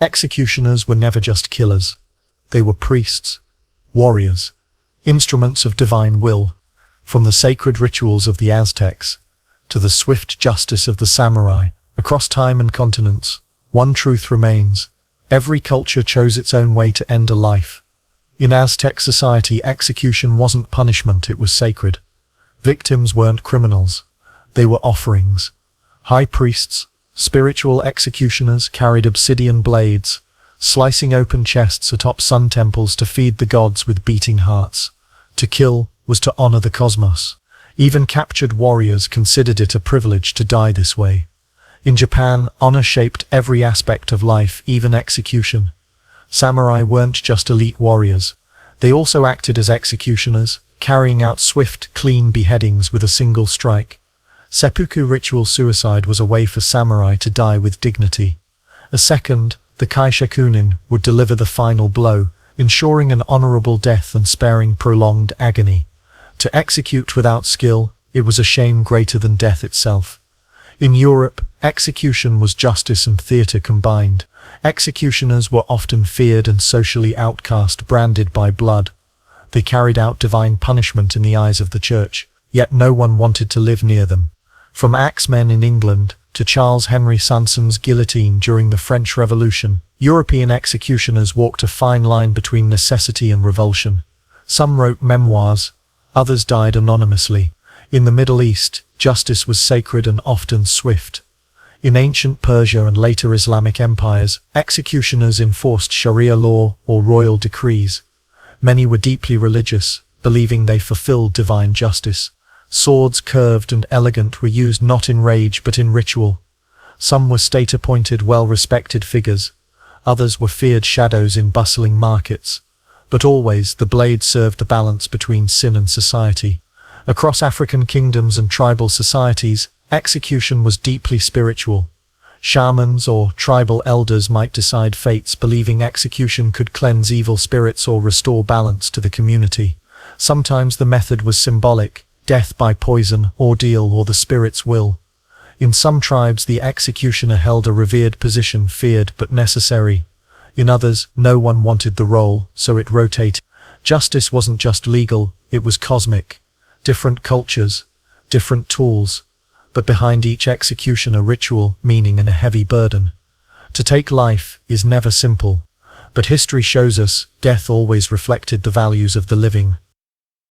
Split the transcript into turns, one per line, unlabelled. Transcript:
Executioners were never just killers. They were priests, warriors, instruments of divine will, from the sacred rituals of the Aztecs to the swift justice of the samurai. Across time and continents, one truth remains: every culture chose its own way to end a life. In Aztec society, execution wasn't punishment, it was sacred. Victims weren't criminals, they were offerings. High priests, spiritual executioners, carried obsidian blades, slicing open chests atop sun temples to feed the gods with beating hearts. To kill was to honor the cosmos. Even captured warriors considered it a privilege to die this way. In Japan, honor shaped every aspect of life, even execution. Samurai weren't just elite warriors. They also acted as executioners, carrying out swift, clean beheadings with a single strike. Seppuku ritual suicide was a way for samurai to die with dignity. A second, the kaishakunin, would deliver the final blow, ensuring an honorable death and sparing prolonged agony. To execute without skill, it was a shame greater than death itself. In Europe, execution was justice and theatre combined. Executioners were often feared and socially outcast, branded by blood. They carried out divine punishment in the eyes of the church, yet no one wanted to live near them. From axemen in England to Charles Henry Sanson's guillotine during the French Revolution, European executioners walked a fine line between necessity and revulsion. Some wrote memoirs, others died anonymously. In the Middle East, justice was sacred and often swift. In ancient Persia and later Islamic empires, executioners enforced Sharia law or royal decrees. Many were deeply religious, believing they fulfilled divine justice. Swords, curved and elegant, were used not in rage but in ritual. Some were state-appointed, well-respected figures. Others were feared shadows in bustling markets. But always, the blade served the balance between sin and society. Across African kingdoms and tribal societies, execution was deeply spiritual. Shamans or tribal elders might decide fates, believing execution could cleanse evil spirits or restore balance to the community. Sometimes the method was symbolic: death by poison, ordeal, or the spirit's will. In some tribes, the executioner held a revered position, feared but necessary. In others, no one wanted the role, so it rotated. Justice wasn't just legal, it was cosmic. Different cultures, different tools, but behind each execution a ritual, meaning, and a heavy burden. To take life is never simple, but history shows us death always reflected the values of the living.